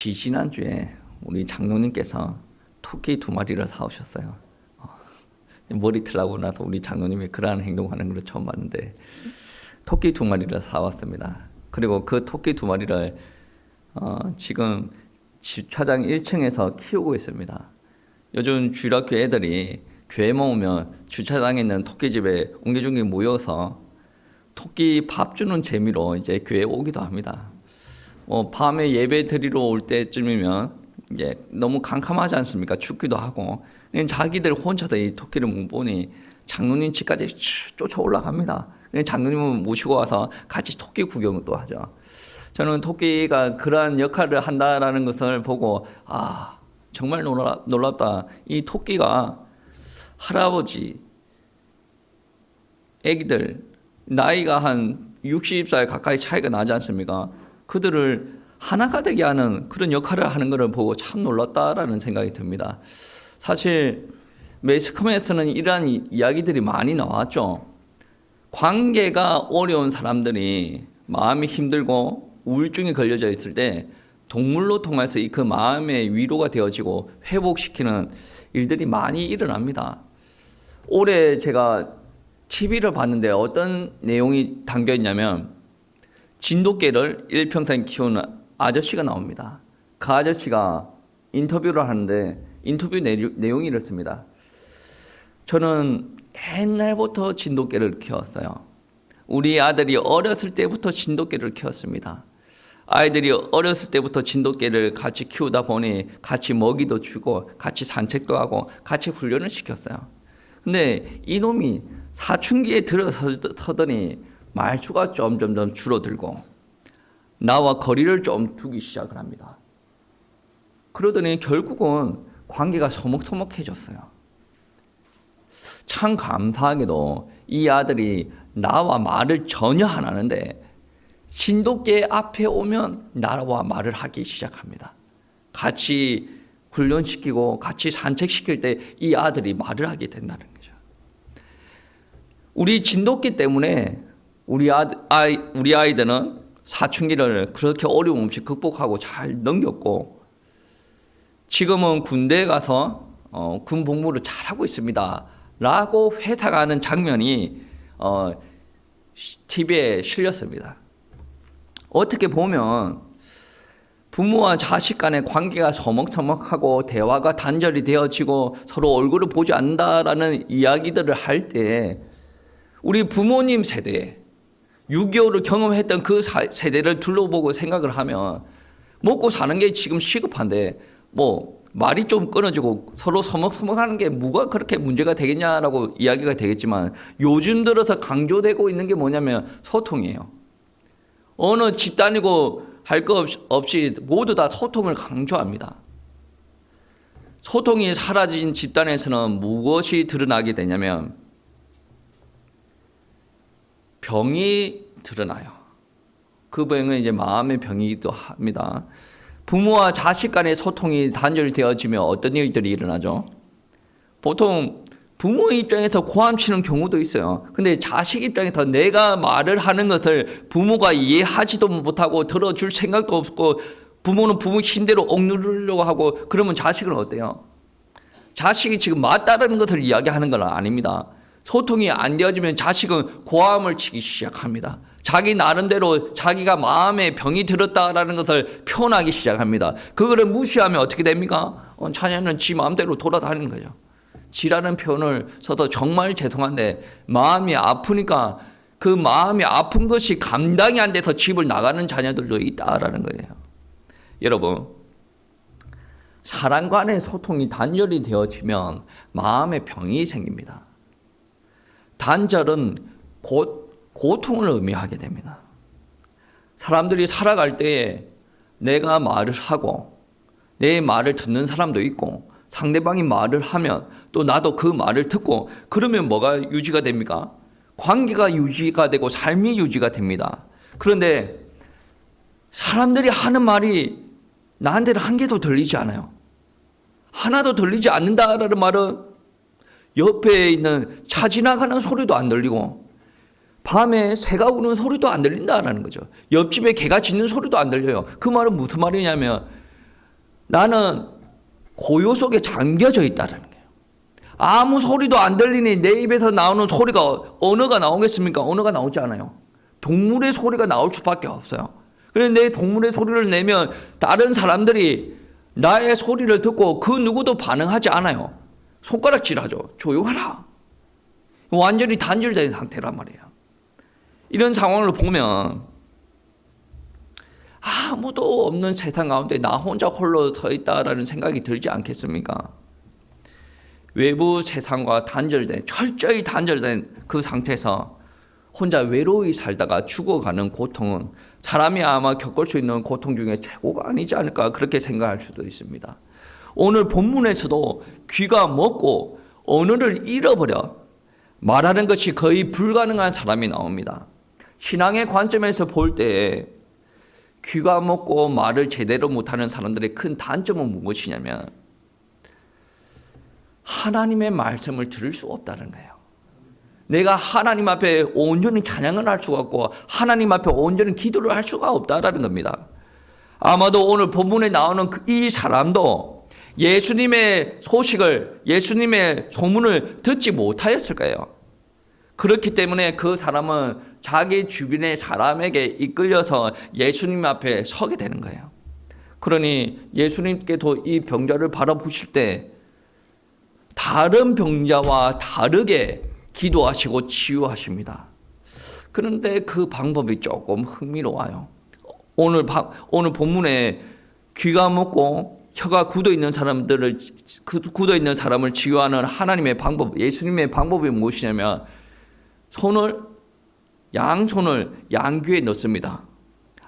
지난주에 우리 장로님께서 토끼 2마리를 사오셨어요. 머리틀 하고 나서 우리 장로님이 그러한 행동하는 걸 처음 봤는데 토끼 2마리를 사왔습니다. 그리고 그 토끼 2마리를 지금 주차장 1층에서 키우고 있습니다. 요즘 주일학교 애들이 교회 모으면 주차장에 있는 토끼집에 옹기종기 모여서 토끼 밥 주는 재미로 이제 교회 오기도 합니다. 밤에 예배 드리러 올 때쯤이면 이제 너무 캄캄하지 않습니까? 춥기도 하고 자기들 혼자서 이 토끼를 못 보니 장로님 집까지 쫓아 올라갑니다. 장로님을 모시고 와서 같이 토끼 구경도 하죠. 저는 토끼가 그러한 역할을 한다라는 것을 보고 정말 놀랍다. 이 토끼가 할아버지, 애기들 나이가 한 60살 가까이 차이가 나지 않습니까? 그들을 하나가 되게 하는 그런 역할을 하는 것을 보고 참 놀랐다라는 생각이 듭니다. 사실 매스컴에서는 이러한 이야기들이 많이 나왔죠. 관계가 어려운 사람들이 마음이 힘들고 우울증이 걸려져 있을 때 동물로 통해서 그 마음의 위로가 되어지고 회복시키는 일들이 많이 일어납니다. 올해 제가 TV를 봤는데 어떤 내용이 담겨 있냐면 진돗개를 일평생 키우는 아저씨가 나옵니다. 그 아저씨가 인터뷰를 하는데 인터뷰 내용이 이렇습니다. 저는 옛날부터 진돗개를 키웠어요. 우리 아들이 어렸을 때부터 진돗개를 키웠습니다. 아이들이 어렸을 때부터 진돗개를 같이 키우다 보니 같이 먹이도 주고 같이 산책도 하고 같이 훈련을 시켰어요. 근데 이놈이 사춘기에 들어서더니 말수가 점점 줄어들고 나와 거리를 좀 두기 시작을 합니다. 그러더니 결국은 관계가 서먹서먹해졌어요. 참 감사하게도 이 아들이 나와 말을 전혀 안 하는데 진돗개 앞에 오면 나와 말을 하기 시작합니다. 같이 훈련시키고 같이 산책시킬 때 이 아들이 말을 하게 된다는 거죠. 우리 진돗개 때문에 우리 아이들은 사춘기를 그렇게 어려움 없이 극복하고 잘 넘겼고 지금은 군대에 가서 군 복무를 잘하고 있습니다 라고 회상하는 장면이 TV에 실렸습니다. 어떻게 보면 부모와 자식 간의 관계가 서먹서먹하고 대화가 단절이 되어지고 서로 얼굴을 보지 않는다라는 이야기들을 할 때 우리 부모님 세대에 6.25를 경험했던 그 세대를 둘러보고 생각을 하면 먹고 사는 게 지금 시급한데 말이 좀 끊어지고 서로 서먹서먹하는 게 뭐가 그렇게 문제가 되겠냐라고 이야기가 되겠지만 요즘 들어서 강조되고 있는 게 뭐냐면 소통이에요. 어느 집단이고 할 것 없이 모두 다 소통을 강조합니다. 소통이 사라진 집단에서는 무엇이 드러나게 되냐면 병이 드러나요. 그 병은 이제 마음의 병이기도 합니다. 부모와 자식 간의 소통이 단절되어지면 어떤 일들이 일어나죠? 보통 부모 입장에서 고함치는 경우도 있어요. 근데 자식 입장에서 내가 말을 하는 것을 부모가 이해하지도 못하고 들어줄 생각도 없고 부모는 부모 힘대로 억누르려고 하고 그러면 자식은 어때요? 자식이 지금 맞다라는 것을 이야기하는 건 아닙니다. 소통이 안 되어지면 자식은 고함을 치기 시작합니다. 자기 나름대로 자기가 마음에 병이 들었다라는 것을 표현하기 시작합니다. 그거를 무시하면 어떻게 됩니까? 자녀는 지 마음대로 돌아다니는 거죠. 지라는 표현을 써도 정말 죄송한데 마음이 아프니까 그 마음이 아픈 것이 감당이 안 돼서 집을 나가는 자녀들도 있다라는 거예요. 여러분, 사람 간의 소통이 단절이 되어지면 마음의 병이 생깁니다. 단절은 고통을 의미하게 됩니다. 사람들이 살아갈 때에 내가 말을 하고 내 말을 듣는 사람도 있고 상대방이 말을 하면 또 나도 그 말을 듣고 그러면 뭐가 유지가 됩니까? 관계가 유지가 되고 삶이 유지가 됩니다. 그런데 사람들이 하는 말이 나한테는 한 개도 들리지 않아요. 하나도 들리지 않는다라는 말은 옆에 있는 차 지나가는 소리도 안 들리고 밤에 새가 우는 소리도 안 들린다라는 거죠. 옆집에 개가 짖는 소리도 안 들려요. 그 말은 무슨 말이냐면 나는 고요 속에 잠겨져 있다는 거예요. 아무 소리도 안 들리니 내 입에서 나오는 소리가 언어가 나오겠습니까? 언어가 나오지 않아요. 동물의 소리가 나올 수밖에 없어요. 그런데 내 동물의 소리를 내면 다른 사람들이 나의 소리를 듣고 그 누구도 반응하지 않아요. 손가락질하죠. 조용하라. 완전히 단절된 상태란 말이에요. 이런 상황을 보면 아무도 없는 세상 가운데 나 혼자 홀로 서 있다라는 생각이 들지 않겠습니까? 외부 세상과 철저히 단절된 그 상태에서 혼자 외로이 살다가 죽어가는 고통은 사람이 아마 겪을 수 있는 고통 중에 최고가 아니지 않을까 그렇게 생각할 수도 있습니다. 오늘 본문에서도 귀가 먹고 언어를 잃어버려 말하는 것이 거의 불가능한 사람이 나옵니다. 신앙의 관점에서 볼 때 귀가 먹고 말을 제대로 못하는 사람들의 큰 단점은 무엇이냐면 하나님의 말씀을 들을 수 없다는 거예요. 내가 하나님 앞에 온전히 찬양을 할 수가 없고 하나님 앞에 온전히 기도를 할 수가 없다라는 겁니다. 아마도 오늘 본문에 나오는 이 사람도 예수님의 소식을, 예수님의 소문을 듣지 못하였을 거예요. 그렇기 때문에 그 사람은 자기 주변의 사람에게 이끌려서 예수님 앞에 서게 되는 거예요. 그러니 예수님께도 이 병자를 바라보실 때 다른 병자와 다르게 기도하시고 치유하십니다. 그런데 그 방법이 조금 흥미로워요. 오늘 본문에 귀가 먹고 혀가 굳어 있는 굳어 있는 사람을 치유하는 하나님의 방법, 예수님의 방법이 무엇이냐면 양손을 양귀에 넣습니다.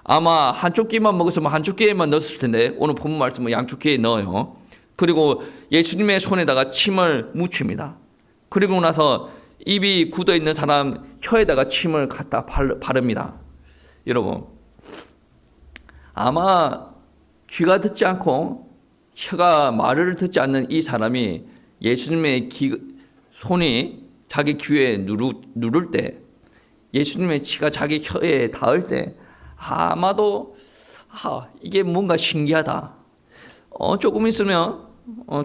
아마 한쪽 귀만 먹었으면 한쪽 귀에만 넣었을 텐데 오늘 본문 말씀은 양쪽 귀에 넣어요. 그리고 예수님의 손에다가 침을 묻힙니다. 그리고 나서 입이 굳어 있는 사람 혀에다가 침을 갖다 바릅니다. 여러분, 아마 귀가 듣지 않고 혀가 말을 듣지 않는 이 사람이 예수님의 손이 자기 귀에 누를 때, 예수님의 치가 자기 혀에 닿을 때 아마도 이게 뭔가 신기하다. 조금 있으면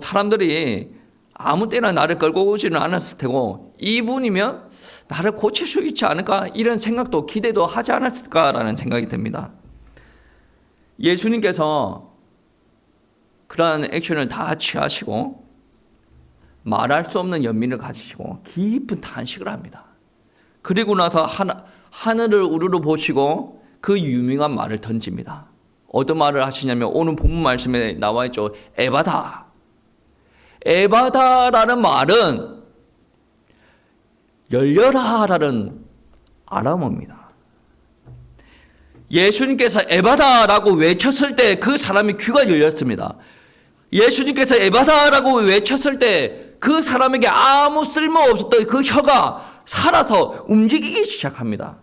사람들이 아무 때나 나를 끌고 오지는 않았을 테고 이분이면 나를 고칠 수 있지 않을까 이런 생각도 기대도 하지 않았을까라는 생각이 듭니다. 예수님께서 그러한 액션을 다 취하시고 말할 수 없는 연민을 가지시고 깊은 탄식을 합니다. 그리고 나서 하늘을 우르르 보시고 그 유명한 말을 던집니다. 어떤 말을 하시냐면 오늘 본문 말씀에 나와 있죠. 에바다. 에바다라는 말은 열려라라는 아람어입니다. 예수님께서 에바다라고 외쳤을 때 그 사람이 귀가 열렸습니다. 예수님께서 에바다라고 외쳤을 때 그 사람에게 아무 쓸모없었던 그 혀가 살아서 움직이기 시작합니다.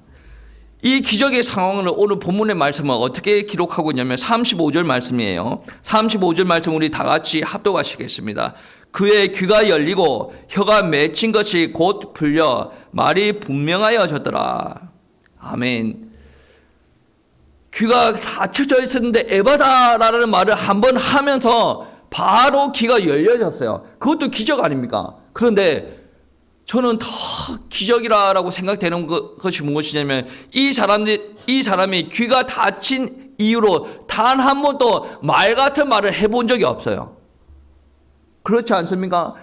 이 기적의 상황을 오늘 본문의 말씀은 어떻게 기록하고 있냐면 35절 말씀이에요. 35절 말씀 우리 다 같이 합독하시겠습니다. 그의 귀가 열리고 혀가 맺힌 것이 곧 풀려 말이 분명하여졌더라. 아멘. 귀가 닫혀져 있었는데 에바다라는 말을 한번 하면서 바로 귀가 열려졌어요. 그것도 기적 아닙니까? 그런데 저는 더 기적이라고 생각되는 것이 무엇이냐면 이 사람이 귀가 닫힌 이후로 단 한 번도 말 같은 말을 해본 적이 없어요. 그렇지 않습니까?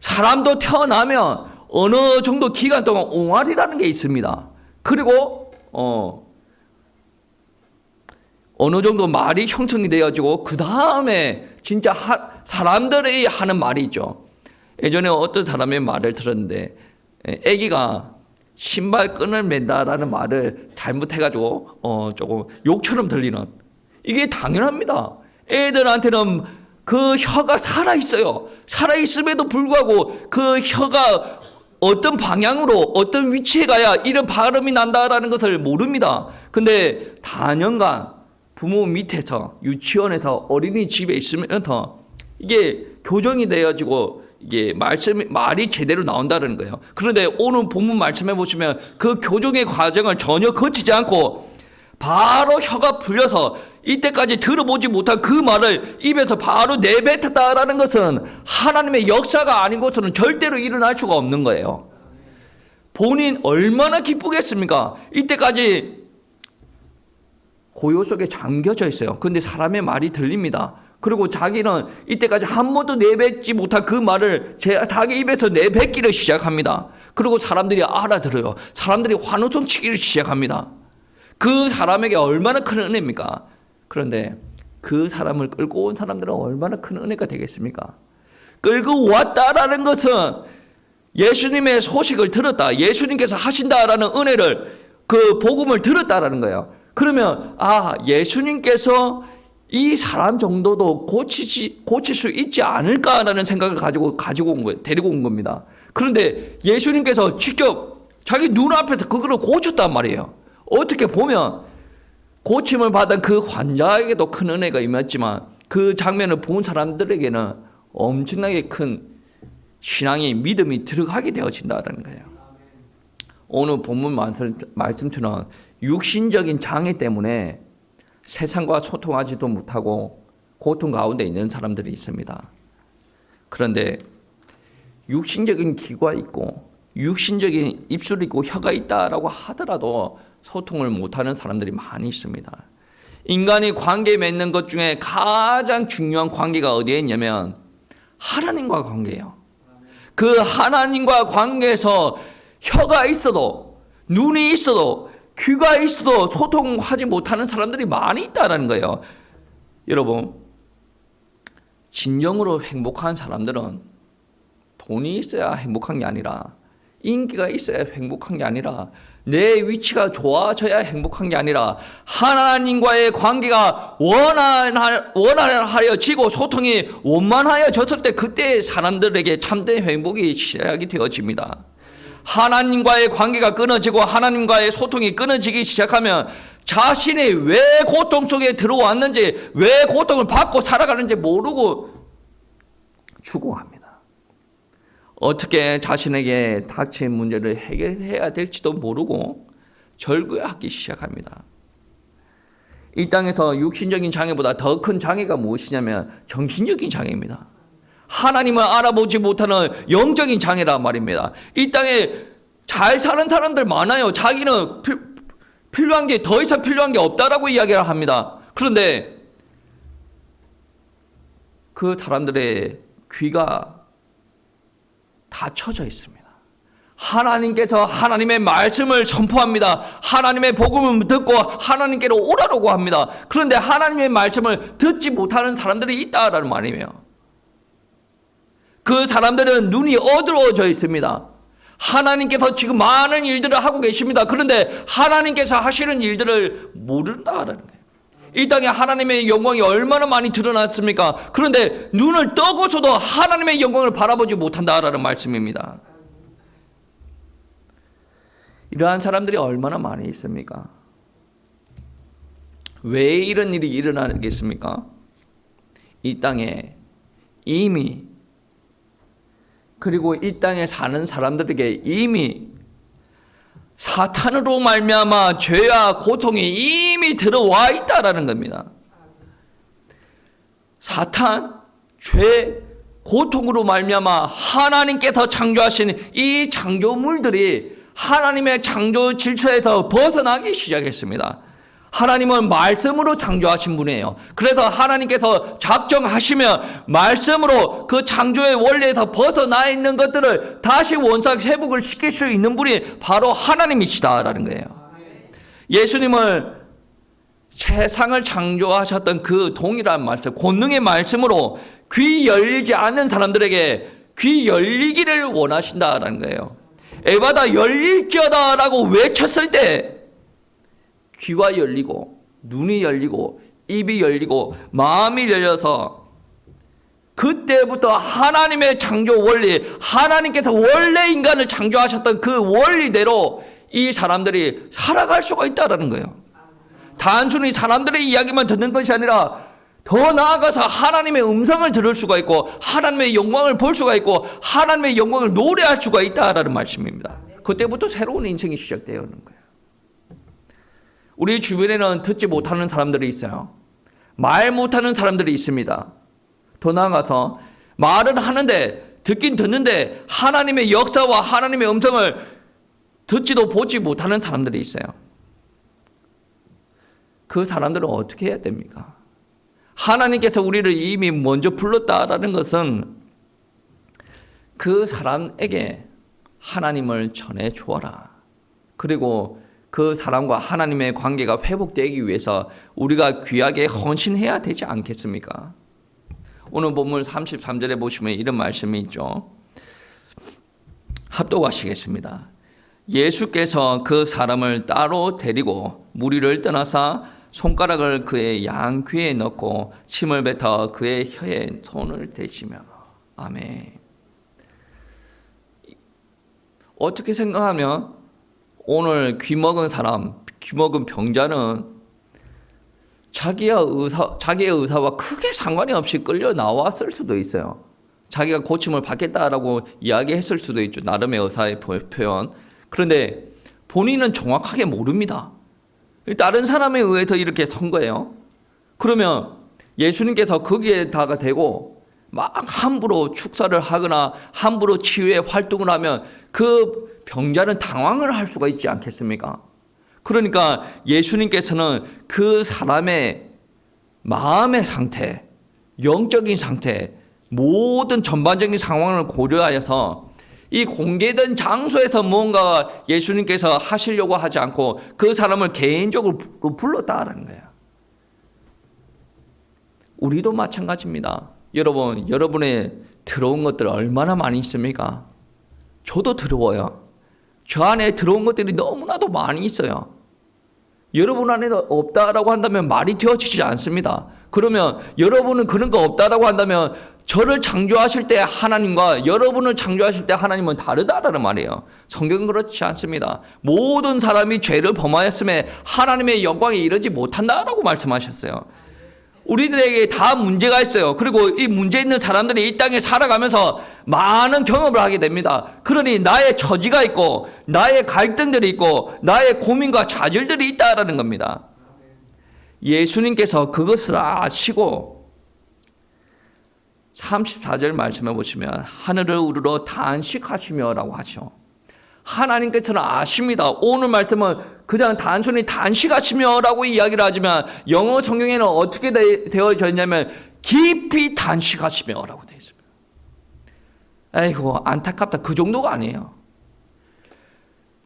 사람도 태어나면 어느 정도 기간 동안 옹알이라는 게 있습니다. 그리고 어느 정도 말이 형성이 되어지고 그 다음에 진짜 사람들이 하는 말이 있죠. 예전에 어떤 사람의 말을 들었는데 아기가 신발끈을 맨다라는 말을 잘못해가지고 조금 욕처럼 들리는, 이게 당연합니다. 애들한테는 그 혀가 살아있어요. 살아있음에도 불구하고 그 혀가 어떤 방향으로 어떤 위치에 가야 이런 발음이 난다라는 것을 모릅니다. 근데 단연간 부모 밑에서 유치원에서 어린이집에 있으면서 이게 교정이 되어지고 이게 말이 제대로 나온다는 거예요. 그런데 오늘 본문 말씀해 보시면 그 교정의 과정을 전혀 거치지 않고 바로 혀가 풀려서 이때까지 들어보지 못한 그 말을 입에서 바로 내뱉었다라는 것은 하나님의 역사가 아닌 것으로는 절대로 일어날 수가 없는 거예요. 본인 얼마나 기쁘겠습니까? 이때까지 고요 속에 잠겨져 있어요. 그런데 사람의 말이 들립니다. 그리고 자기는 이때까지 한 번도 내뱉지 못한 그 말을 자기 입에서 내뱉기를 시작합니다. 그리고 사람들이 알아들어요. 사람들이 환호성 치기를 시작합니다. 그 사람에게 얼마나 큰 은혜입니까? 그런데 그 사람을 끌고 온 사람들은 얼마나 큰 은혜가 되겠습니까? 끌고 왔다라는 것은 예수님의 소식을 들었다, 예수님께서 하신다라는 은혜를, 그 복음을 들었다라는 거예요. 그러면 예수님께서 이 사람 정도도 고칠 수 있지 않을까라는 생각을 가지고 온 거예요. 데리고 온 겁니다. 그런데 예수님께서 직접 자기 눈앞에서 그거를 고쳤단 말이에요. 어떻게 보면 고침을 받은 그 환자에게도 큰 은혜가 임했지만 그 장면을 본 사람들에게는 엄청나게 큰 신앙의 믿음이 들어가게 되어진다는 거예요. 오늘 본문 말씀처럼 육신적인 장애 때문에 세상과 소통하지도 못하고 고통 가운데 있는 사람들이 있습니다. 그런데 육신적인 기가 있고 육신적인 입술이 있고 혀가 있다라고 하더라도 소통을 못하는 사람들이 많이 있습니다. 인간이 관계 맺는 것 중에 가장 중요한 관계가 어디에 있냐면 하나님과 관계예요. 그 하나님과 관계에서 혀가 있어도 눈이 있어도 귀가 있어도 소통하지 못하는 사람들이 많이 있다는 거예요. 여러분, 진정으로 행복한 사람들은 돈이 있어야 행복한 게 아니라, 인기가 있어야 행복한 게 아니라, 내 위치가 좋아져야 행복한 게 아니라, 하나님과의 관계가 원활하여지고 소통이 원만하여졌을 때 그때 사람들에게 참된 행복이 시작이 되어집니다. 하나님과의 관계가 끊어지고 하나님과의 소통이 끊어지기 시작하면 자신이 왜 고통 속에 들어왔는지, 왜 고통을 받고 살아가는지 모르고 추구합니다. 어떻게 자신에게 닥친 문제를 해결해야 될지도 모르고 절규하기 시작합니다. 이 땅에서 육신적인 장애보다 더 큰 장애가 무엇이냐면 정신적인 장애입니다. 하나님을 알아보지 못하는 영적인 장애란 말입니다. 이 땅에 잘 사는 사람들 많아요. 자기는 필요한 게 더 이상 필요한 게 없다라고 이야기를 합니다. 그런데 그 사람들의 귀가 닫혀져 있습니다. 하나님께서 하나님의 말씀을 선포합니다. 하나님의 복음을 듣고 하나님께로 오라고 합니다. 그런데 하나님의 말씀을 듣지 못하는 사람들이 있다라는 말이에요. 그 사람들은 눈이 어두워져 있습니다. 하나님께서 지금 많은 일들을 하고 계십니다. 그런데 하나님께서 하시는 일들을 모른다라는 거예요. 이 땅에 하나님의 영광이 얼마나 많이 드러났습니까? 그런데 눈을 떠고서도 하나님의 영광을 바라보지 못한다라는 말씀입니다. 이러한 사람들이 얼마나 많이 있습니까? 왜 이런 일이 일어나겠습니까? 이 땅에 이미, 그리고 이 땅에 사는 사람들에게 이미 사탄으로 말미암아 죄와 고통이 이미 들어와 있다라는 겁니다. 사탄, 죄, 고통으로 말미암아 하나님께서 창조하신 이 창조물들이 하나님의 창조 질서에서 벗어나기 시작했습니다. 하나님은 말씀으로 창조하신 분이에요. 그래서 하나님께서 작정하시면 말씀으로 그 창조의 원리에서 벗어나 있는 것들을 다시 원상 회복을 시킬 수 있는 분이 바로 하나님이시다라는 거예요. 예수님을 세상을 창조하셨던 그 동일한 말씀, 권능의 말씀으로 귀 열리지 않는 사람들에게 귀 열리기를 원하신다라는 거예요. 에바다 열릴지어다라고 외쳤을 때 귀가 열리고 눈이 열리고 입이 열리고 마음이 열려서 그때부터 하나님의 창조 원리, 하나님께서 원래 인간을 창조하셨던 그 원리대로 이 사람들이 살아갈 수가 있다는 거예요. 단순히 사람들의 이야기만 듣는 것이 아니라 더 나아가서 하나님의 음성을 들을 수가 있고 하나님의 영광을 볼 수가 있고 하나님의 영광을 노래할 수가 있다라는 말씀입니다. 그때부터 새로운 인생이 시작되는 거예요. 우리 주변에는 듣지 못하는 사람들이 있어요. 말 못하는 사람들이 있습니다. 더 나아가서 말은 하는데, 듣긴 듣는데 하나님의 역사와 하나님의 음성을 듣지도 보지 못하는 사람들이 있어요. 그 사람들은 어떻게 해야 됩니까? 하나님께서 우리를 이미 먼저 불렀다라는 것은 그 사람에게 하나님을 전해 주어라. 그리고 그 사람과 하나님의 관계가 회복되기 위해서 우리가 귀하게 헌신해야 되지 않겠습니까? 오늘 본문 33절에 보시면 이런 말씀이 있죠. 합독하시겠습니다. 예수께서 그 사람을 따로 데리고 무리를 떠나사 손가락을 그의 양귀에 넣고 침을 뱉어 그의 혀에 손을 대시며. 아멘. 어떻게 생각하면 오늘 귀먹은 사람, 귀먹은 병자는 자기의 의사와 크게 상관이 없이 끌려 나왔을 수도 있어요. 자기가 고침을 받겠다라고 이야기했을 수도 있죠. 나름의 의사의 표현. 그런데 본인은 정확하게 모릅니다. 다른 사람에 의해서 이렇게 선 거예요. 그러면 예수님께서 거기에다가 대고 막 함부로 축사를 하거나 함부로 치유의 활동을 하면 그 병자는 당황을 할 수가 있지 않겠습니까? 그러니까 예수님께서는 그 사람의 마음의 상태, 영적인 상태, 모든 전반적인 상황을 고려하여서 이 공개된 장소에서 뭔가 예수님께서 하시려고 하지 않고 그 사람을 개인적으로 불렀다라는 거예요. 우리도 마찬가지입니다. 여러분, 여러분의 들어온 것들 얼마나 많이 있습니까? 저도 들어와요. 저 안에 들어온 것들이 너무나도 많이 있어요. 여러분 안에 없다라고 한다면 말이 되어지지 않습니다. 그러면 여러분은 그런 거 없다라고 한다면 저를 창조하실 때 하나님과 여러분을 창조하실 때 하나님은 다르다라는 말이에요. 성경은 그렇지 않습니다. 모든 사람이 죄를 범하였음에 하나님의 영광에 이르지 못한다라고 말씀하셨어요. 우리들에게 다 문제가 있어요. 그리고 이 문제 있는 사람들이 이 땅에 살아가면서 많은 경험을 하게 됩니다. 그러니 나의 처지가 있고 나의 갈등들이 있고 나의 고민과 좌절들이 있다라는 겁니다. 예수님께서 그것을 아시고 34절 말씀해 보시면 하늘을 우러러 단식하시며라고 하죠. 하나님께서는 아십니다. 오늘 말씀은 그냥 단순히 단식하시며라고 이야기를 하지만 영어 성경에는 어떻게 되어져 있냐면 깊이 단식하시며라고 되어 있습니다. 아이고 안타깝다. 그 정도가 아니에요.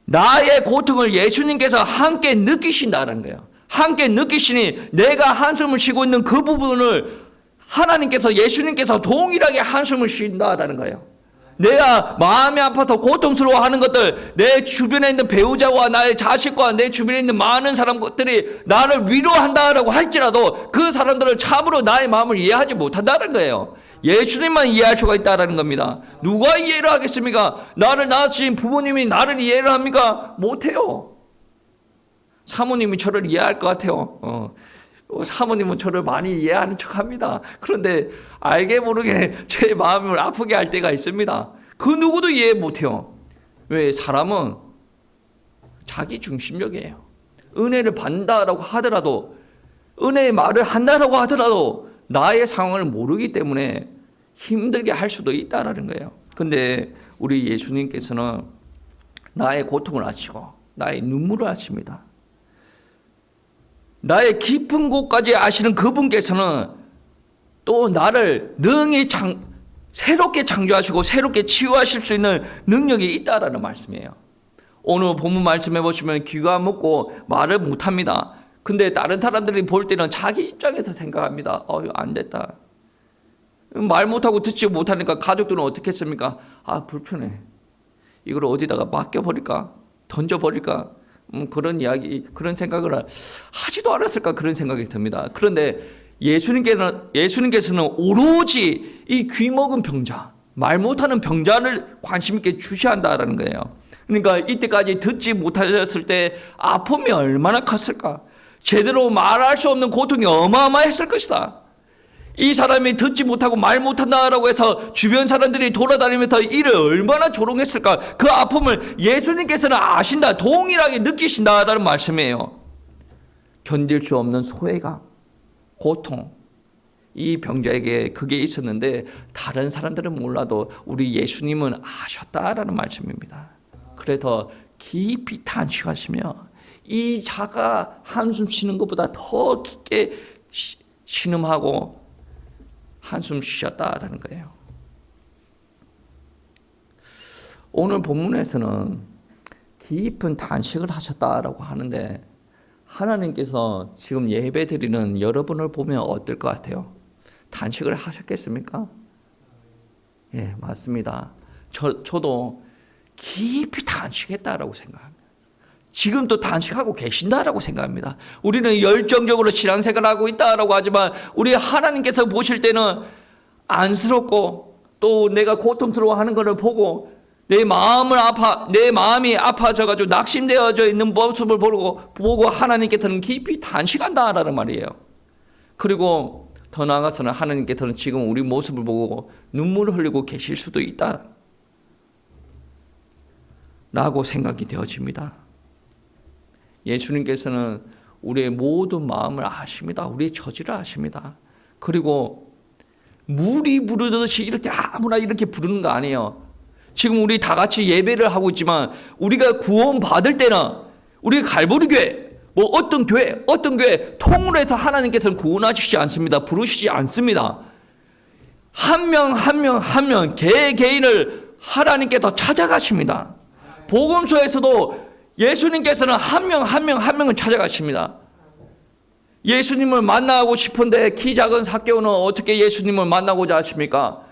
나의 고통을 예수님께서 함께 느끼신다는 거예요. 함께 느끼시니 내가 한숨을 쉬고 있는 그 부분을 하나님께서 예수님께서 동일하게 한숨을 쉰다라는 거예요. 내가 마음이 아파서 고통스러워하는 것들, 내 주변에 있는 배우자와 나의 자식과 내 주변에 있는 많은 사람들이 나를 위로한다라고 할지라도 그 사람들을 참으로 나의 마음을 이해하지 못한다는 거예요. 예수님만 이해할 수가 있다는 겁니다. 누가 이해를 하겠습니까? 나를 낳으신 부모님이 나를 이해를 합니까? 못해요. 사모님이 저를 이해할 것 같아요. 사모님은 저를 많이 이해하는 척합니다. 그런데 알게 모르게 제 마음을 아프게 할 때가 있습니다. 그 누구도 이해 못해요. 왜? 사람은 자기 중심적이에요. 은혜를 받는다라고 하더라도 은혜의 말을 한다라고 하더라도 나의 상황을 모르기 때문에 힘들게 할 수도 있다라는 거예요. 근데 우리 예수님께서는 나의 고통을 아시고 나의 눈물을 아십니다. 나의 깊은 곳까지 아시는 그분께서는 또 나를 능히 새롭게 창조하시고 새롭게 치유하실 수 있는 능력이 있다라는 말씀이에요. 오늘 본문 말씀해 보시면 귀가 먹고 말을 못합니다. 근데 다른 사람들이 볼 때는 자기 입장에서 생각합니다. 안 됐다. 말 못하고 듣지 못하니까 가족들은 어떻게 했습니까? 불편해. 이걸 어디다가 맡겨버릴까? 던져버릴까? 그런 이야기, 그런 생각을 하지도 않았을까 그런 생각이 듭니다. 그런데 예수님께서는 오로지 이 귀먹은 병자, 말 못하는 병자를 관심 있게 주시한다라는 거예요. 그러니까 이때까지 듣지 못하셨을 때 아픔이 얼마나 컸을까? 제대로 말할 수 없는 고통이 어마어마했을 것이다. 이 사람이 듣지 못하고 말 못한다라고 해서 주변 사람들이 돌아다니면서 이를 얼마나 조롱했을까? 그 아픔을 예수님께서는 아신다, 동일하게 느끼신다라는 말씀이에요. 견딜 수 없는 소외감, 고통, 이 병자에게 그게 있었는데 다른 사람들은 몰라도 우리 예수님은 아셨다라는 말씀입니다. 그래서 깊이 탄식하시며 이 자가 한숨 쉬는 것보다 더 깊게 신음하고 한숨 쉬셨다라는 거예요. 오늘 본문에서는 깊은 탄식을 하셨다라고 하는데 하나님께서 지금 예배드리는 여러분을 보면 어떨 것 같아요? 탄식을 하셨겠습니까? 예, 맞습니다. 저도 깊이 탄식했다라고 생각합니다. 지금도 탄식하고 계신다라고 생각합니다. 우리는 열정적으로 신앙생활하고 있다라고 하지만 우리 하나님께서 보실 때는 안쓰럽고 또 내가 고통스러워하는 것을 보고 내 마음이 아파져가지고 낙심되어져 있는 모습을 보고 하나님께서는 깊이 탄식한다라는 말이에요. 그리고 더 나아가서는 하나님께서는 지금 우리 모습을 보고 눈물을 흘리고 계실 수도 있다 라고 생각이 되어집니다. 예수님께서는 우리의 모든 마음을 아십니다. 우리의 처지를 아십니다. 그리고 물이 부르듯이 이렇게 아무나 이렇게 부르는 거 아니에요. 지금 우리 다 같이 예배를 하고 있지만 우리가 구원 받을 때는 우리 갈보리 교회 어떤 교회 통으로 해서 하나님께서는 구원하시지 않습니다. 부르시지 않습니다. 한 명 개인을 하나님께서 찾아가십니다. 복음서에서도 예수님께서는 한 명을 찾아가십니다. 예수님을 만나고 싶은데 키 작은 삭개오는 어떻게 예수님을 만나고자 하십니까?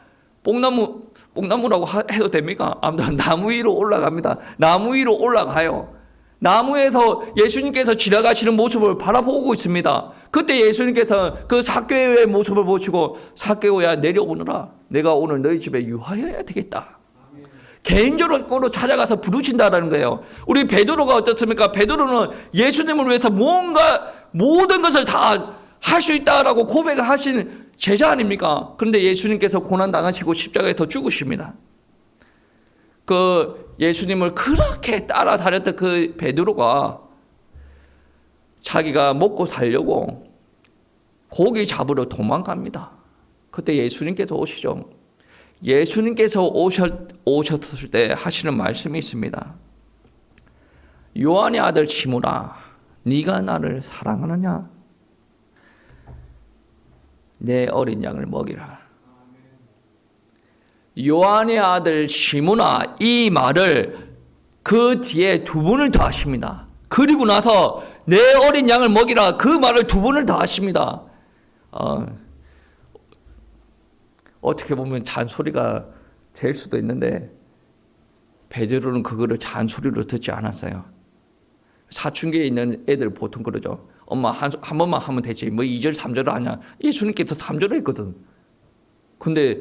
뽕나무라고 해도 됩니까? 아무튼 나무 위로 올라갑니다. 나무 위로 올라가요. 나무에서 예수님께서 지나가시는 모습을 바라보고 있습니다. 그때 예수님께서 그 삭개오의 모습을 보시고 삭개오야 내려오너라. 내가 오늘 너희 집에 유하여야 되겠다. 개인적으로 찾아가서 부르신다라는 거예요. 우리 베드로가 어떻습니까? 베드로는 예수님을 위해서 모든 것을 다 할 수 있다라고 고백을 하신 제자 아닙니까? 그런데 예수님께서 고난 당하시고 십자가에서 죽으십니다. 그 예수님을 그렇게 따라다녔던 그 베드로가 자기가 먹고 살려고 고기 잡으러 도망갑니다. 그때 예수님께서 오시죠. 예수님께서 오셨을 때 하시는 말씀이 있습니다. 요한의 아들 시몬아, 네가 나를 사랑하느냐? 내 어린 양을 먹이라. 요한의 아들 시몬아, 이 말을 그 뒤에 두 번을 더 하십니다. 그리고 나서 내 어린 양을 먹이라, 그 말을 두 번을 더 하십니다. 어떻게 보면 잔소리가 될 수도 있는데 베드로는 그거를 잔소리로 듣지 않았어요. 사춘기에 있는 애들 보통 그러죠. 엄마 한 번만 하면 되지. 2절 3절을 하냐. 예수님께서 3절을 했거든. 근데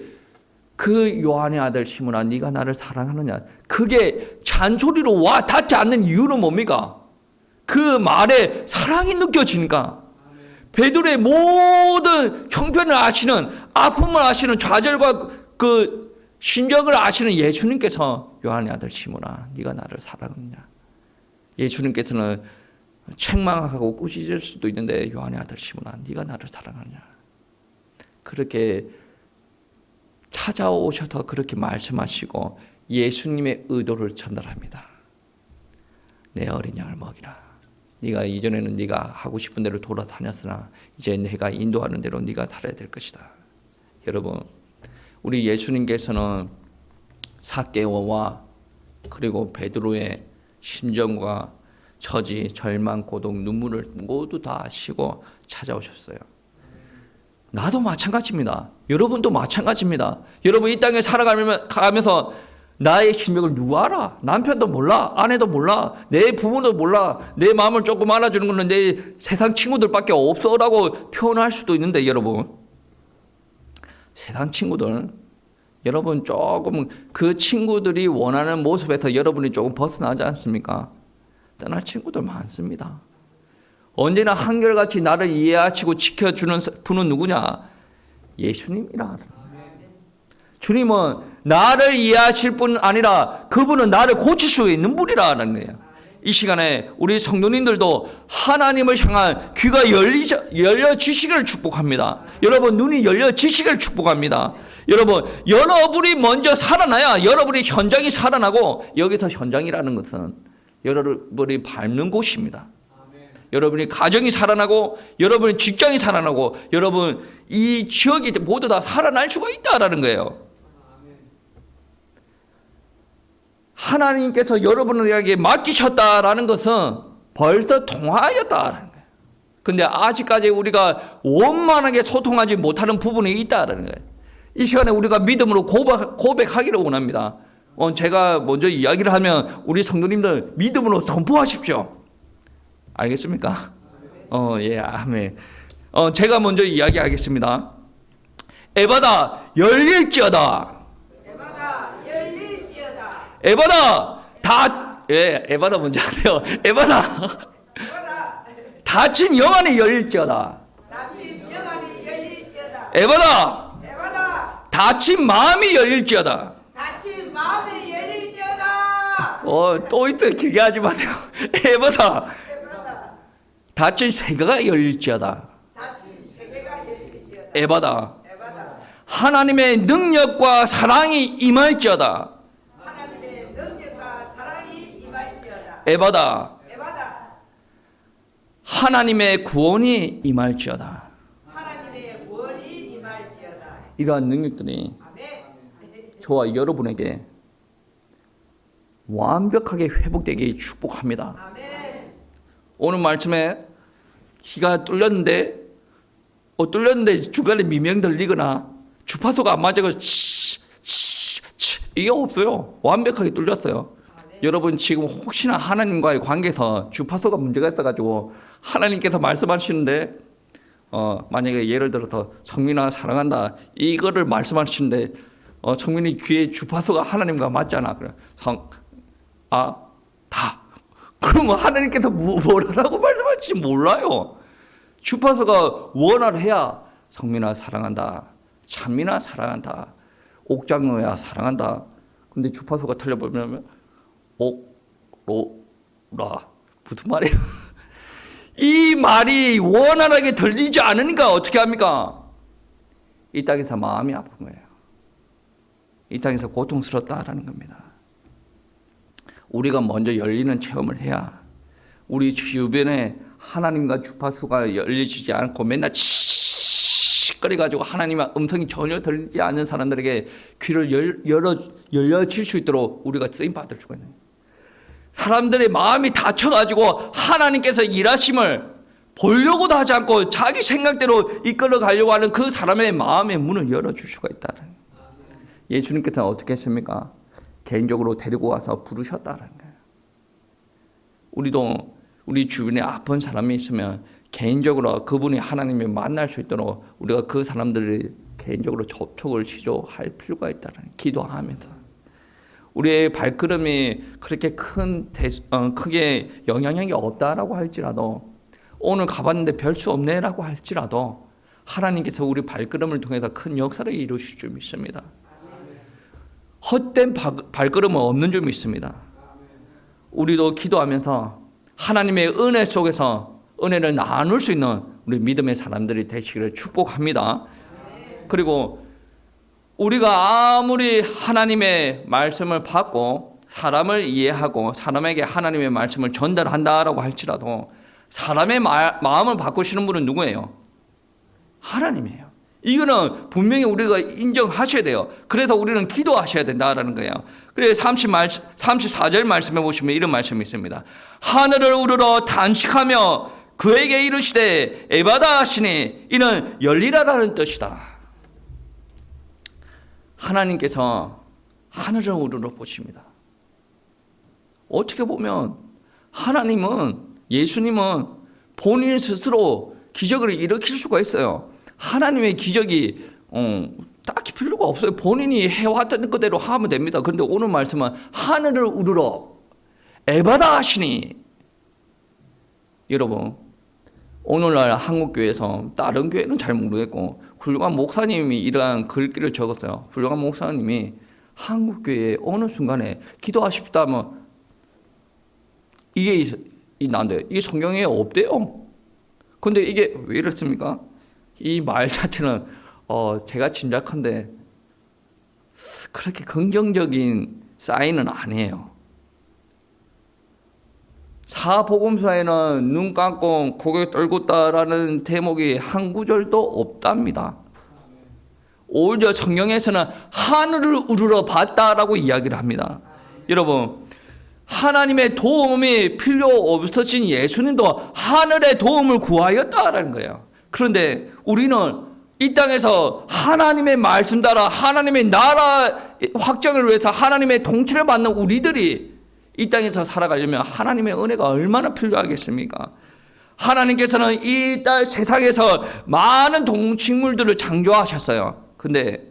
그 요한의 아들 시몬아, 네가 나를 사랑하느냐. 그게 잔소리로 와 닿지 않는 이유는 뭡니까? 그 말에 사랑이 느껴지니까. 베드로의 모든 형편을 아시는, 아픔을 아시는, 좌절과 그 심정을 아시는 예수님께서 요한의 아들 시몬아, 네가 나를 사랑하느냐. 예수님께서는 책망하고 꾸짖을 수도 있는데 요한의 아들 시몬아, 네가 나를 사랑하느냐. 그렇게 찾아오셔서 그렇게 말씀하시고 예수님의 의도를 전달합니다. 내 어린 양을 먹이라. 네가 이전에는 네가 하고 싶은 대로 돌아다녔으나 이제 내가 인도하는 대로 네가 달아야 될 것이다. 여러분, 우리 예수님께서는 삭개오와 그리고 베드로의 심정과 처지, 절망, 고독, 눈물을 모두 다 아시고 찾아오셨어요. 나도 마찬가지입니다. 여러분도 마찬가지입니다. 여러분 이 땅에 살아가면서 나의 심정을 누가 알아? 남편도 몰라, 아내도 몰라, 내 부모도 몰라. 내 마음을 조금 알아주는 것은 내 세상 친구들밖에 없어라고 표현할 수도 있는데 여러분, 세상 친구들, 여러분 조금 그 친구들이 원하는 모습에서 여러분이 조금 벗어나지 않습니까? 떠날 친구들 많습니다. 언제나 한결같이 나를 이해하시고 지켜주는 분은 누구냐? 예수님이라. 주님은 나를 이해하실 뿐 아니라 그분은 나를 고칠 수 있는 분이라는 거예요. 이 시간에 우리 성도님들도 하나님을 향한 귀가 열려지시기를 축복합니다. 여러분 눈이 열려지시기를 축복합니다. 여러분이 먼저 살아나야 여러분의 현장이 살아나고, 여기서 현장이라는 것은 여러분이 밟는 곳입니다. 여러분이 가정이 살아나고, 여러분의 직장이 살아나고, 여러분 이 지역이 모두 다 살아날 수가 있다라는 거예요. 하나님께서 여러분에게 맡기셨다라는 것은 벌써 통하였다라는 거예요. 근데 아직까지 우리가 원만하게 소통하지 못하는 부분이 있다라는 거예요. 이 시간에 우리가 믿음으로 고백하기를 원합니다. 제가 먼저 이야기를 하면 우리 성도님들 믿음으로 선포하십시오. 알겠습니까? 예, 아멘. 제가 먼저 이야기하겠습니다. 에바다 열릴지어다. 에바다 먼저 하세요. 에바다 닫힌 영 안에 열릴지어다. 에바다 닫힌 마음이 열릴지어다. 또 있어요. 길게 하지 마세요. 에바다 닫힌 세계가 열릴지어다. 에바다 하나님의 능력과 사랑이 임할지어다. 에바다 하나님의 구원이 임할지어다. 이러한 능력들이 저와 여러분에게 완벽하게 회복되기 축복합니다. 오늘 말씀에 귀가 뚫렸는데 중간에 미명 들리거나 주파수가 안 맞아서 이게 없어요. 완벽하게 뚫렸어요. 여러분 지금 혹시나 하나님과의 관계에서 주파수가 문제가 있어가지고 하나님께서 말씀하시는데 만약에 예를 들어서 성민아 사랑한다 이거를 말씀하시는데 성민이 귀에 주파수가 하나님과 맞잖아. 그래 그러면 하나님께서 뭐라고 말씀하실지 몰라요. 주파수가 원활해야 성민아 사랑한다, 찬민아 사랑한다, 옥장로야 사랑한다. 근데 주파수가 틀려버리면 옥로라 무슨 말이에요? 이 말이 원활하게 들리지 않으니까 어떻게 합니까? 이 땅에서 마음이 아픈 거예요. 이 땅에서 고통스럽다라는 겁니다. 우리가 먼저 열리는 체험을 해야 우리 주변에 하나님과 주파수가 열리지 않고 맨날 거려가지고 하나님의 음성이 전혀 들리지 않는 사람들에게 귀를 열려질 수 있도록 우리가 쓰임 받을 수가 있는 거예요. 사람들의 마음이 닫혀가지고 하나님께서 일하심을 보려고도 하지 않고 자기 생각대로 이끌어 가려고 하는 그 사람의 마음의 문을 열어줄 수가 있다는 거예요. 예수님께서는 어떻게 했습니까? 개인적으로 데리고 와서 부르셨다는 거예요. 우리도 우리 주변에 아픈 사람이 있으면 개인적으로 그분이 하나님을 만날 수 있도록 우리가 그 사람들을 개인적으로 접촉을 시도할 필요가 있다는 거예요. 기도하면서. 우리의 발걸음이 그렇게 크게 영향력이 없다라고 할지라도, 오늘 가봤는데 별 수 없네라고 할지라도 하나님께서 우리 발걸음을 통해서 큰 역사를 이루실 줄 믿습니다. 헛된 발걸음은 없는 줄 믿습니다. 우리도 기도하면서 하나님의 은혜 속에서 은혜를 나눌 수 있는 우리 믿음의 사람들이 되시기를 축복합니다. 그리고 우리가 아무리 하나님의 말씀을 받고 사람을 이해하고 사람에게 하나님의 말씀을 전달한다라고 할지라도 사람의 마음을 바꾸시는 분은 누구예요? 하나님이에요. 이거는 분명히 우리가 인정하셔야 돼요. 그래서 우리는 기도하셔야 된다라는 거예요. 그래서 34절 말씀해 보시면 이런 말씀이 있습니다. 하늘을 우러러 단식하며 그에게 이르시되 에바다 하시니 이는 열리라라는 뜻이다. 하나님께서 하늘을 우러러 보십니다. 어떻게 보면 예수님은 본인 스스로 기적을 일으킬 수가 있어요. 하나님의 기적이 딱히 필요가 없어요. 본인이 해왔던 그대로 하면 됩니다. 그런데 오늘 말씀은 하늘을 우러러 에바다 하시니. 여러분, 오늘날 한국교회에서 다른 교회는 잘 모르겠고 훌륭한 목사님이 이러한 글귀를 적었어요. 훌륭한 목사님이 한국교회에 어느 순간에 기도하십시다면 이게 나는데 이게 성경에 없대요. 근데 이게 왜 이렇습니까? 이 말 자체는 제가 짐작컨대 그렇게 긍정적인 사인은 아니에요. 사복음서에는 눈 감고 고개 떨궜다라는 대목이 한 구절도 없답니다. 오히려 성경에서는 하늘을 우러러 봤다라고 이야기를 합니다. 여러분, 하나님의 도움이 필요 없으신 예수님도 하늘의 도움을 구하였다라는 거예요. 그런데 우리는 이 땅에서 하나님의 말씀 따라 하나님의 나라 확정을 위해서 하나님의 통치를 받는 우리들이 이 땅에서 살아가려면 하나님의 은혜가 얼마나 필요하겠습니까? 하나님께서는 이 땅 세상에서 많은 동식물들을 창조하셨어요. 근데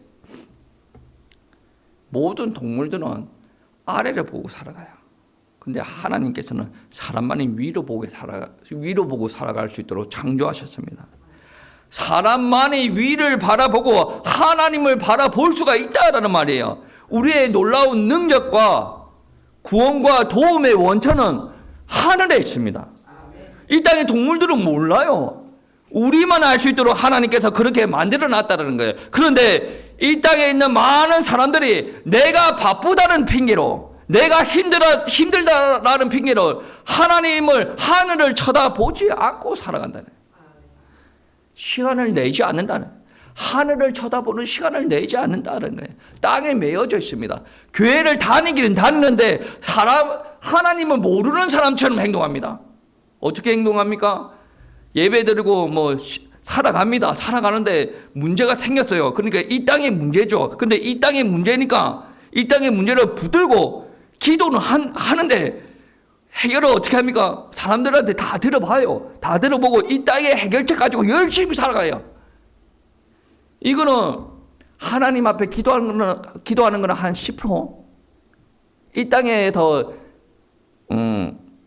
모든 동물들은 아래를 보고 살아가요. 근데 하나님께서는 사람만이 위로 보고 살아갈 수 있도록 창조하셨습니다. 사람만이 위를 바라보고 하나님을 바라볼 수가 있다라는 말이에요. 우리의 놀라운 능력과 구원과 도움의 원천은 하늘에 있습니다. 이 땅의 동물들은 몰라요. 우리만 알 수 있도록 하나님께서 그렇게 만들어 놨다는 거예요. 그런데 이 땅에 있는 많은 사람들이 내가 바쁘다는 핑계로, 내가 힘들다라는 핑계로 하늘을 쳐다보지 않고 살아간다는 거예요. 시간을 내지 않는다는 거예요. 하늘을 쳐다보는 시간을 내지 않는다는 거예요. 땅에 매여져 있습니다. 교회를 다니기는 다니는데 하나님을 모르는 사람처럼 행동합니다. 어떻게 행동합니까? 예배 드리고 살아갑니다. 살아가는데 문제가 생겼어요. 그러니까 이 땅의 문제죠. 근데 이 땅의 문제니까 이 땅의 문제를 붙들고 기도는 하는데 해결을 어떻게 합니까? 사람들한테 다 들어봐요. 다 들어보고 이 땅의 해결책 가지고 열심히 살아가요. 이거는 하나님 앞에 기도하는 거는 한 10%? 이 땅에 더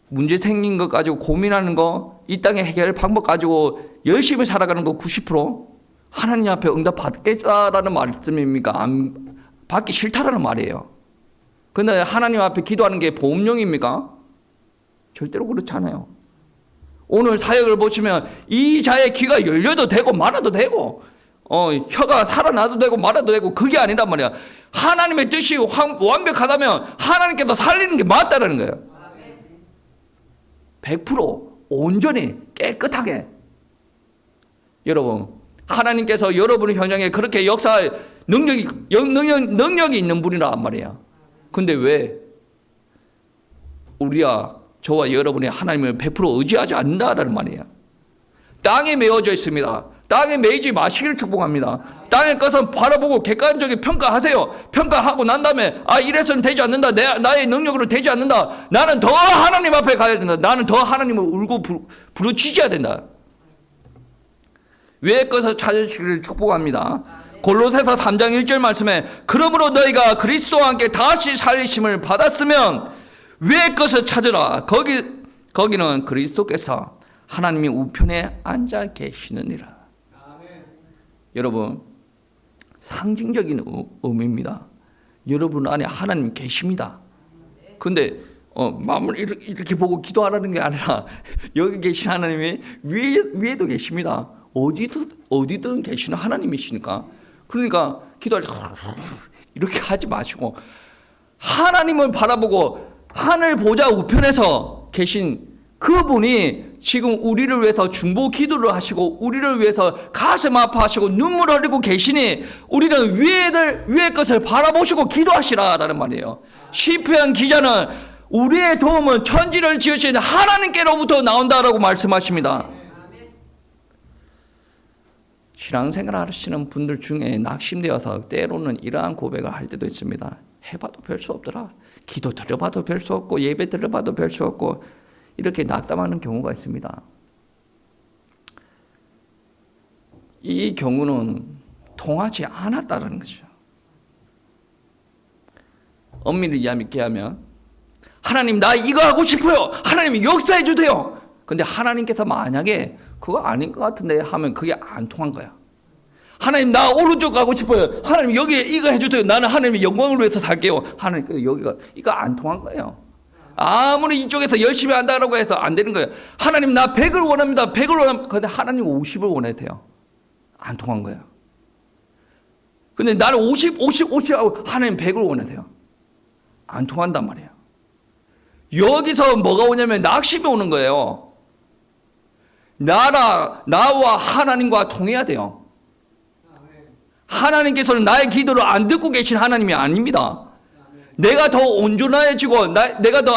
문제 생긴 것 가지고 고민하는 거, 이 땅의 해결 방법 가지고 열심히 살아가는 거 90%? 하나님 앞에 응답 받겠다라는 말씀입니까? 받기 싫다라는 말이에요. 근데 하나님 앞에 기도하는 게 보험용입니까? 절대로 그렇지 않아요. 오늘 사역을 보시면 이 자의 귀가 열려도 되고 말아도 되고 혀가 살아나도 되고 말아도 되고 그게 아니란 말이야. 하나님의 뜻이 완벽하다면 하나님께서 살리는 게 맞다라는 거예요. 100% 온전히 깨끗하게. 여러분, 하나님께서 여러분의 현장에 그렇게 역사할 능력이 있는 분이란 말이야. 근데 왜 저와 여러분이 하나님을 100% 의지하지 않는다라는 말이야. 땅에 매어져 있습니다. 땅에 매이지 마시기를 축복합니다. 땅의 것은 바라보고 객관적인 평가하세요. 평가하고 난 다음에 이래서는 되지 않는다. 나의 능력으로 되지 않는다. 나는 더 하나님 앞에 가야 된다. 나는 더 하나님을 울고 부르짖어야 된다. 위의 것을 찾으시기를 축복합니다. 골로새서 3장 1절 말씀에 그러므로 너희가 그리스도와 함께 다시 살리심을 받았으면 위의 것을 찾으라. 거기는 그리스도께서 하나님이 우편에 앉아 계시느니라. 여러분, 상징적인 의미입니다. 여러분 안에 하나님 계십니다. 근데 마음을 이렇게 보고 기도하라는 게 아니라 여기 계신 하나님이 위에도 계십니다. 어디든 계시는 하나님이시니까. 그러니까 기도할 때 이렇게 하지 마시고 하나님을 바라보고 하늘 보좌 우편에서 계신 그분이 지금 우리를 위해서 중보 기도를 하시고 우리를 위해서 가슴 아파하시고 눈물 흘리고 계시니 우리는 위의 것을 바라보시고 기도하시라라는 말이에요. 시편 기자는 우리의 도움은 천지를 지으신 하나님께로부터 나온다라고 말씀하십니다. 신앙생활 하시는 분들 중에 낙심되어서 때로는 이러한 고백을 할 때도 있습니다. 해봐도 별 수 없더라. 기도 들어봐도 별 수 없고 예배 들어봐도 별 수 없고 이렇게 낙담하는 경우가 있습니다. 이 경우는 통하지 않았다는 거죠. 엄밀히 이야기하면 하나님 나 이거 하고 싶어요. 하나님 역사해 주세요. 근데 하나님께서 만약에 그거 아닌 것 같은데 하면 그게 안 통한 거야. 하나님 나 오른쪽 가고 싶어요. 하나님 여기 이거 해주세요. 나는 하나님의 영광을 위해서 살게요. 하나님 여기가 이거 안 통한 거예요. 아무리 이쪽에서 열심히 한다고 해서 안 되는 거예요. 하나님 나 100을 원합니다. 100을 원합니다. 그런데 하나님 50을 원하세요. 안 통한 거예요. 근데 나는 50 하고 하나님 100을 원하세요. 안 통한단 말이에요. 여기서 뭐가 오냐면 낙심이 오는 거예요. 나와 하나님과 통해야 돼요. 하나님께서는 나의 기도를 안 듣고 계신 하나님이 아닙니다. 내가 더 온전해지고 내가 더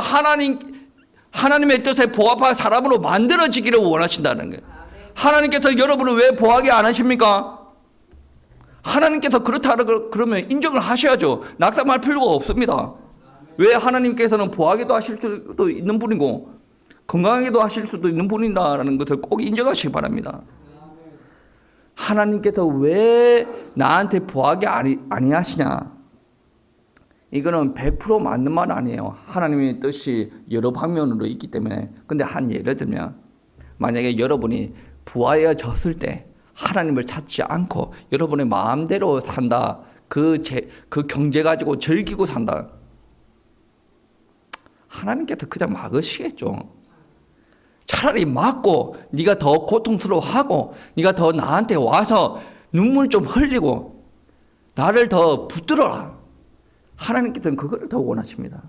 하나님의 뜻에 부합한 사람으로 만들어지기를 원하신다는 거예요. 하나님께서 여러분을 왜 보하게 안 하십니까? 하나님께서 그렇다 그러면 인정을 하셔야죠. 낙담할 필요가 없습니다. 왜 하나님께서는 보하게도 하실 수도 있는 분이고 건강하게도 하실 수도 있는 분이라는 것을 꼭 인정하시기 바랍니다. 하나님께서 왜 나한테 보하게 아니하시냐? 이거는 100% 맞는 말 아니에요. 하나님의 뜻이 여러 방면으로 있기 때문에. 근데 한 예를 들면 만약에 여러분이 부하여졌을 때 하나님을 찾지 않고 여러분의 마음대로 산다. 그 경제 가지고 즐기고 산다. 하나님께서 그냥 막으시겠죠. 차라리 막고 네가 더 고통스러워하고 네가 더 나한테 와서 눈물 좀 흘리고 나를 더 붙들어라. 하나님께서는 그거를 더 원하십니다.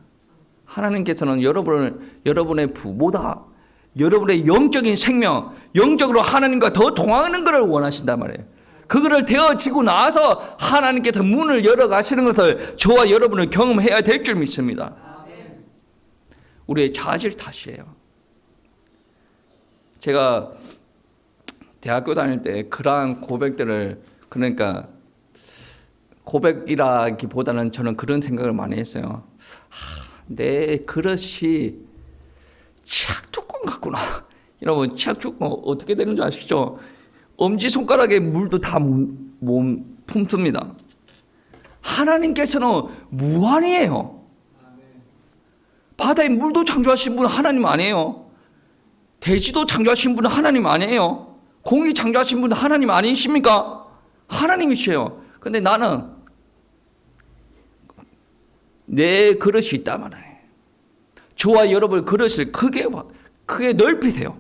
하나님께서는 여러분의 부보다 여러분의 영적인 생명, 영적으로 하나님과 더 동하는 것을 원하신단 말이에요. 그거를 되어지고 나서 하나님께서 문을 열어가시는 것을 저와 여러분을 경험해야 될 줄 믿습니다. 우리의 자질 탓이에요. 제가 대학교 다닐 때 그러한 고백들을, 그러니까 고백이라기보다는 저는 그런 생각을 많이 했어요. 내 그릇이 치약뚜껑 같구나. 여러분 치약뚜껑 어떻게 되는 줄 아시죠? 엄지손가락에 물도 다 품습니다. 하나님께서는 무한이에요. 바다에 물도 창조하신 분은 하나님 아니에요. 대지도 창조하신 분은 하나님 아니에요. 공기 창조하신 분은 하나님 아니십니까? 하나님이시에요. 근데 나는 내 그릇이 있단 말이에요. 저와 여러분 그릇을 크게 넓히세요.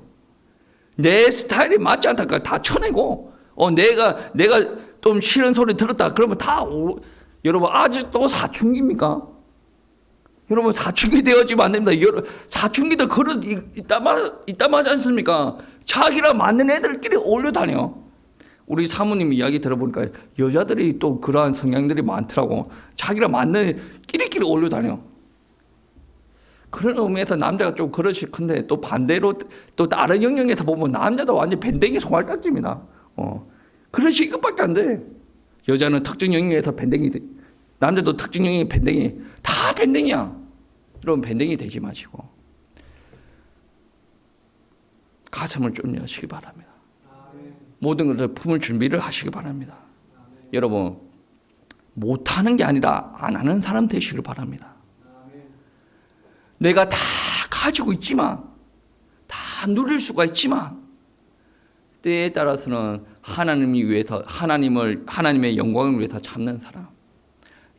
내 스타일이 맞지 않다니까 다 쳐내고, 내가 좀 싫은 소리 들었다 그러면 여러분 아직도 사춘기입니까? 여러분 사춘기 되어지면 안 됩니다. 사춘기도 그릇 있다 맞지 않습니까? 자기랑 맞는 애들끼리 어울려 다녀. 우리 사모님 이야기 들어보니까 여자들이 또 그러한 성향들이 많더라고. 자기랑 맞는 끼리끼리 어울려 다녀. 그런 의미에서 남자가 좀 그릇이 큰데 또 반대로 또 다른 영역에서 보면 남자도 완전 밴댕이 송알딱지입니다. 그릇이 이것밖에 안 돼. 여자는 특정 영역에서 밴댕이, 남자도 특정 영역에 밴댕이, 다 밴댕이야. 여러분 밴댕이 되지 마시고 가슴을 좀 여시기 바랍니다. 모든 것을 품을 준비를 하시기 바랍니다. 여러분 못하는 게 아니라 안 하는 사람 되시길 바랍니다. 내가 다 가지고 있지만, 다 누릴 수가 있지만 때에 따라서는 하나님의 영광을 위해서 참는 사람,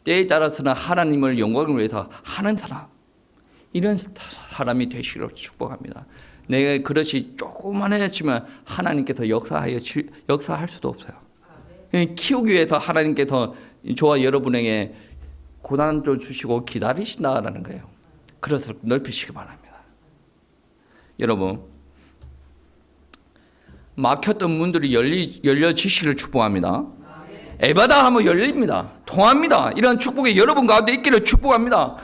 때에 따라서는 하나님을 영광을 위해서 하는 사람, 이런 사람이 되시기를 축복합니다. 내 그릇이 조그만해졌지만 하나님께서 역사할 수도 없어요. 키우기 위해서 하나님께서 저와 여러분에게 고난도 주시고 기다리신다라는 거예요. 그래서 넓히시기 바랍니다. 여러분 막혔던 문들이 열려지시기를 축복합니다. 에바다 하면 열립니다. 통합니다. 이런 축복이 여러분 가운데 있기를 축복합니다.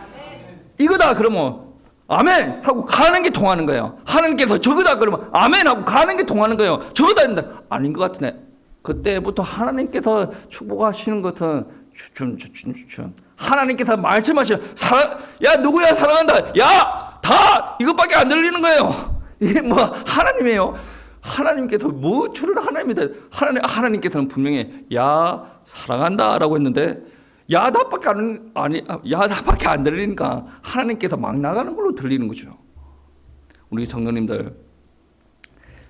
이거다 그러면 아멘 하고 가는 게 통하는 거예요. 하나님께서 저거다 그러면 아멘 하고 가는 게 통하는 거예요. 저거다 했는데 아닌 것 같은데, 그때부터 하나님께서 축복하시는 것은 추천. 하나님께서 말씀하시면 야 누구야 사랑한다, 야 다 이것밖에 안 들리는 거예요. 이게 뭐 하나님이에요. 하나님께서 뭐 주를 하나님이다. 하나님께서는 분명히 야 사랑한다라고 했는데 야답밖에 안 들리니까 하나님께서 막 나가는 걸로 들리는 거죠. 우리 성도님들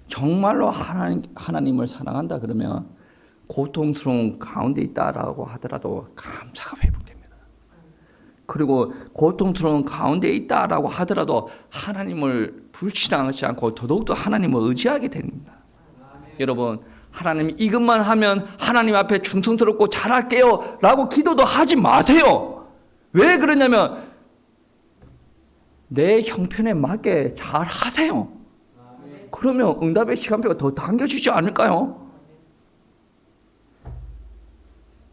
정말로 하나님을 사랑한다 그러면 고통스러운 가운데 있다라고 하더라도 감사가 회복됩니다. 그리고 고통스러운 가운데 있다라고 하더라도 하나님을 불신하지 않고 더더욱더 하나님을 의지하게 됩니다. 여러분, 하나님 이것만 하면 하나님 앞에 충성스럽고 잘할게요 라고 기도도 하지 마세요. 왜 그러냐면 내 형편에 맞게 잘 하세요. 그러면 응답의 시간표가 더 당겨지지 않을까요?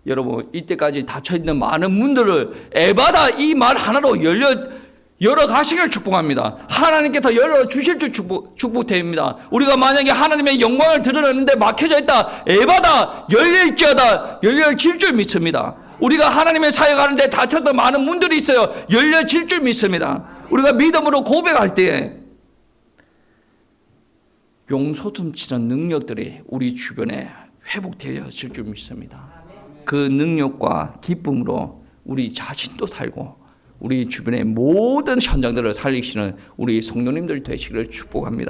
여러분, 이때까지 닫혀있는 많은 문들을 에바다 이 말 하나로 열어 가시길 축복합니다. 하나님께서 열어주실 줄 축복됩니다. 우리가 만약에 하나님의 영광을 드러내는데 막혀져 있다, 에바다 열릴지어다 열려질 줄 믿습니다. 우리가 하나님의 사역하는데 닫혔던 많은 문들이 있어요. 열려질 줄 믿습니다. 우리가 믿음으로 고백할 때에 용솟음치는 능력들이 우리 주변에 회복되어질 줄 믿습니다. 그 능력과 기쁨으로 우리 자신도 살고 우리 주변의 모든 현장들을 살리시는 우리 성도님들 되시기를 축복합니다.